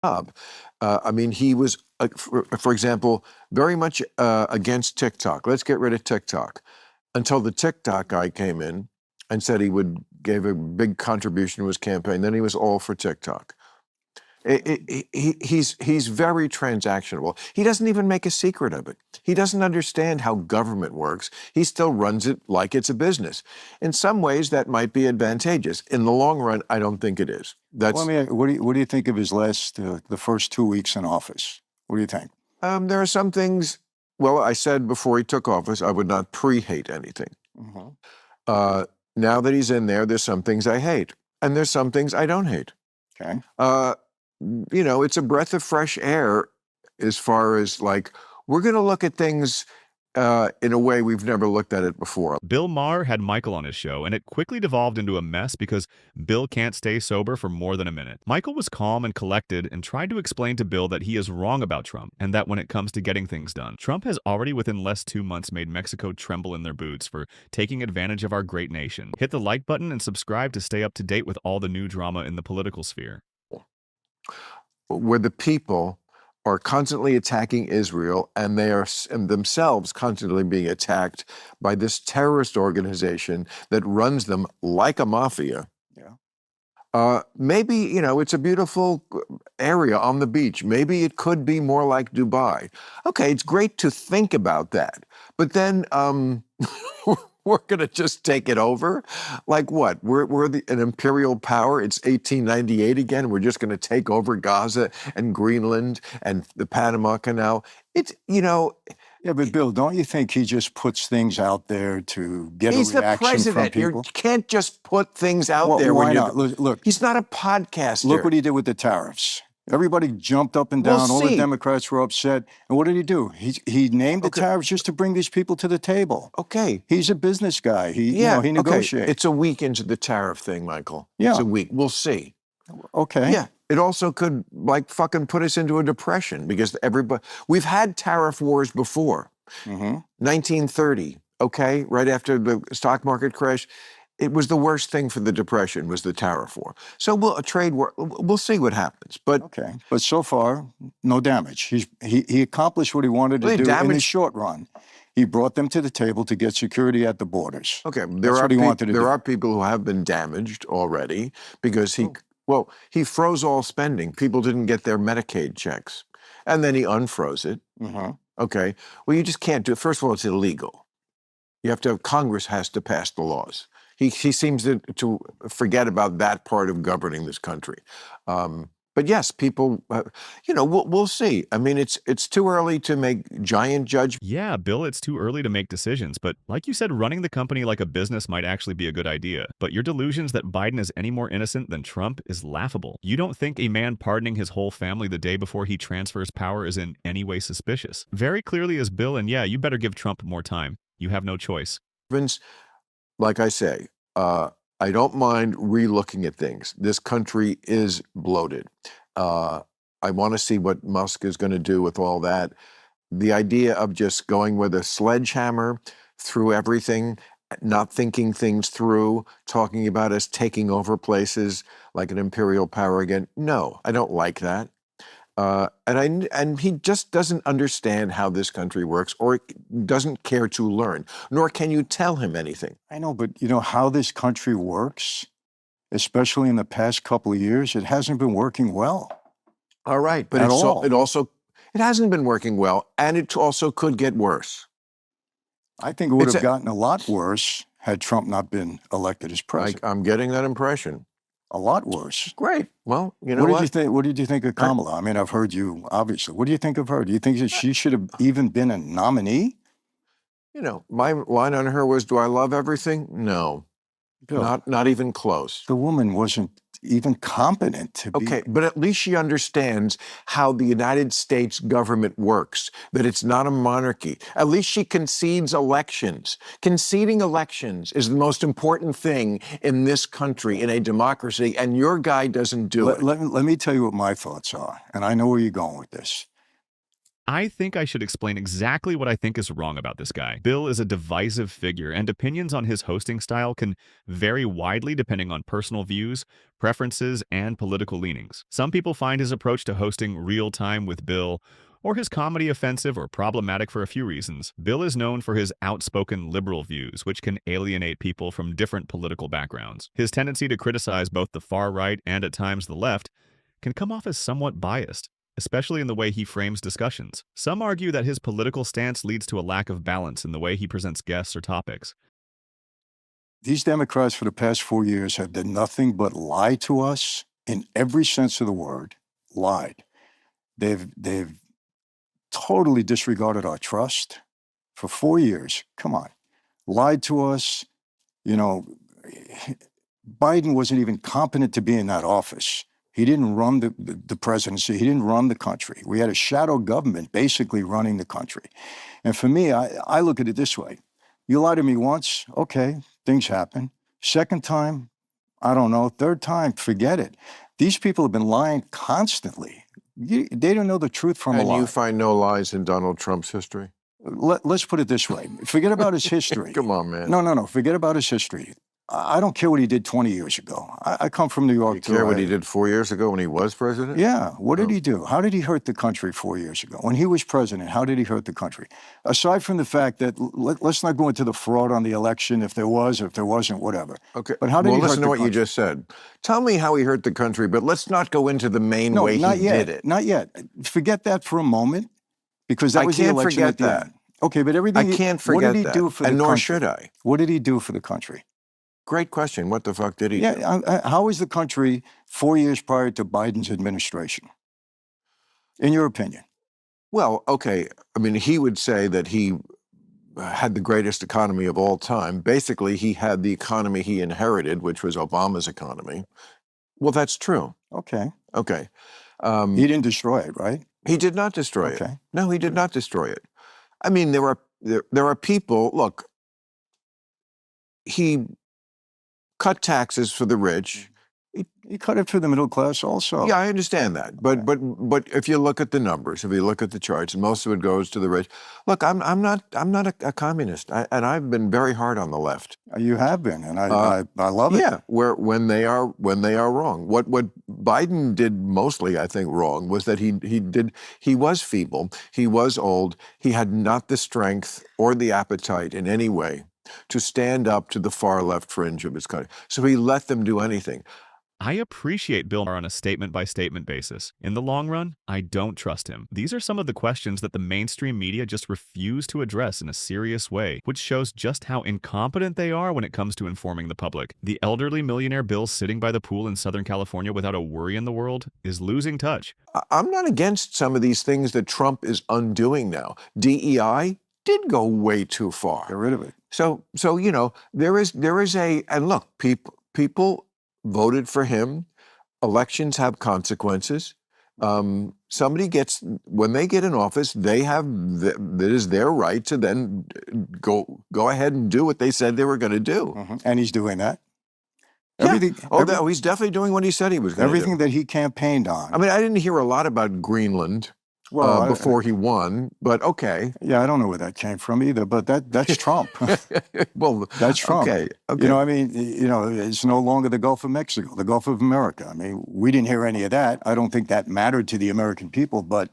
job. I mean, he was, for example, very much against TikTok. Let's get rid of TikTok. Until the TikTok guy came in and said gave a big contribution to his campaign. Then he was all for TikTok. He's very transactional. He doesn't even make a secret of it. He doesn't understand how government works. He still runs it like it's a business. In some ways, that might be advantageous. In the long run, I don't think it is. Well, I mean, what do you think of his the first 2 weeks in office? What do you think? There are some things. Well, I said before he took office, I would not pre-hate anything. Now that he's in there, there's some things I hate, and there's some things I don't hate. Okay. It's a breath of fresh air as far as like, we're going to look at things in a way we've never looked at it before. Bill Maher had Michael on his show, and it quickly devolved into a mess because Bill can't stay sober for more than a minute. Michael was calm and collected and tried to explain to Bill that he is wrong about Trump and that when it comes to getting things done, Trump has already within less 2 months made Mexico tremble in their boots for taking advantage of our great nation. Hit the like button and subscribe to stay up to date with all the new drama in the political sphere. Where the people are constantly attacking Israel, and they are themselves constantly being attacked by this terrorist organization that runs them like a mafia. Yeah. Maybe, it's a beautiful area on the beach. Maybe it could be more like Dubai. Okay, it's great to think about that. But then we're going to just take it over? Like what? We're an imperial power. It's 1898 again. We're just going to take over Gaza and Greenland and the Panama Canal. It's. Yeah, but Bill, don't you think he just puts things out there to get a reaction from people? He's the president. You can't just put things out there. Why not? Look, he's not a podcaster. Look what he did with the tariffs. Everybody jumped up and down. All the Democrats were upset. And what did he do? He named the tariffs just to bring these people to the table. Okay. He's a business guy. He negotiates. Okay. It's a week into the tariff thing, Michael. Yeah. It's a week. We'll see. Okay. Yeah. It also could fucking put us into a depression because we've had tariff wars before. 1930, okay, right after the stock market crash. It was the worst thing for the Depression, was the tariff war. So a trade war, we'll see what happens. But okay, but so far, no damage. He accomplished what he wanted to do in the short run. He brought them to the table to get security at the borders. Okay, there are people who have been damaged already because he froze all spending. People didn't get their Medicaid checks, and then he unfroze it. Okay, well, you just can't do it. First of all, it's illegal. You have to have Congress has to pass the laws. He seems to forget about that part of governing this country. But yes, people, we'll see. I mean, it's too early to make giant judgments. Yeah, Bill, it's too early to make decisions. But like you said, running the company like a business might actually be a good idea. But your delusions that Biden is any more innocent than Trump is laughable. You don't think a man pardoning his whole family the day before he transfers power is in any way suspicious. Very clearly as Bill, and yeah, you better give Trump more time. You have no choice. Like I say, I don't mind re-looking at things. This country is bloated. I want to see what Musk is going to do with all that. The idea of just going with a sledgehammer through everything, not thinking things through, talking about us taking over places like an imperial power again. No, I don't like that. And he just doesn't understand how this country works or doesn't care to learn, nor can you tell him anything. I know, but how this country works, especially in the past couple of years, it hasn't been working well. All right, but it hasn't been working well, and it also could get worse. I think it would have gotten a lot worse had Trump not been elected as president. I'm getting that impression. A lot worse. Great. Well, what did you think of Kamala? I mean, I've heard you, obviously. What do you think of her? Do you think that she should have even been a nominee? My line on her was, do I love everything? No. Bill, not even close. The woman wasn't even competent to be. Okay, but at least she understands how the United States government works, that it's not a monarchy. At least she concedes elections. Conceding elections is the most important thing in this country, in a democracy, and your guy doesn't do it. Let me tell you what my thoughts are, and I know where you're going with this. I think I should explain exactly what I think is wrong about this guy. Bill is a divisive figure, and opinions on his hosting style can vary widely depending on personal views, preferences, and political leanings. Some people find his approach to hosting Real Time with Bill or his comedy offensive or problematic for a few reasons. Bill is known for his outspoken liberal views, which can alienate people from different political backgrounds. His tendency to criticize both the far right and at times the left can come off as somewhat biased, especially in the way he frames discussions. Some argue that his political stance leads to a lack of balance in the way he presents guests or topics. These Democrats for the past 4 years have done nothing but lie to us in every sense of the word. Lied. They've totally disregarded our trust for 4 years. Come on. Lied to us. You know, Biden wasn't even competent to be in that office. He didn't run the presidency. He didn't run the country. We had a shadow government basically running the country. And for me, I look at it this way. You lie to me once, okay, things happen. Second time, I don't know. Third time, forget it. These people have been lying constantly. They don't know the truth from a lie. And you find no lies in Donald Trump's history? Let's put it this way. Forget about his history. Come on, man. No. Forget about his history. I don't care what he did 20 years ago. I come from New York. You care what he did 4 years ago when he was president? Yeah. What did he do? How did he hurt the country 4 years ago? When he was president, how did he hurt the country? Aside from the fact that, let's not go into the fraud on the election, if there was, if there wasn't, whatever. Okay. But how did he hurt listen the to what country? you just said. Tell me how he hurt the country, but let's not go into the main way he did it. Not yet. Forget that for a moment, because that was the election at the end. Okay, but everything. I can't forget that. What did he do for the country? And nor should I. What did he do for the country? Great question. What the fuck did he do? Yeah, how was the country 4 years prior to Biden's administration, in your opinion? Well, okay. I mean, he would say that he had the greatest economy of all time. Basically, he had the economy he inherited, which was Obama's economy. Well, that's true. Okay. Okay. He didn't destroy it, right? He did not destroy it. Okay. No, he did not destroy it. I mean, there are people, look, he cut taxes for the rich. He cut it for the middle class also. Yeah, I understand that. But if you look at the numbers, if you look at the charts, and most of it goes to the rich. Look, I'm not a communist, and I've been very hard on the left. You have been, and I love it. Yeah, when they are wrong. What Biden did mostly, I think, wrong was that he was feeble, he was old, he had not the strength or the appetite in any way to stand up to the far left fringe of his country. So he let them do anything. I appreciate Bill Maher on a statement-by-statement basis. In the long run, I don't trust him. These are some of the questions that the mainstream media just refuse to address in a serious way, which shows just how incompetent they are when it comes to informing the public. The elderly millionaire Bill sitting by the pool in Southern California without a worry in the world is losing touch. I'm not against some of these things that Trump is undoing now. DEI did go way too far. Get rid of it. So you know, there is a, and look, people voted for him. Elections have consequences. Somebody gets, when they get in office, they have, that is their right to then go ahead and do what they said they were going to do. Mm-hmm. And he's doing that. Yeah. He's definitely doing what he said he was going to do. Everything that he campaigned on. I mean, I didn't hear a lot about Greenland before he won, but okay. Yeah, I don't know where that came from either, but that's Trump. Well, that's Trump. Okay. You know, I mean, you know, it's no longer the Gulf of Mexico, the Gulf of America. I mean, we didn't hear any of that. I don't think that mattered to the American people, but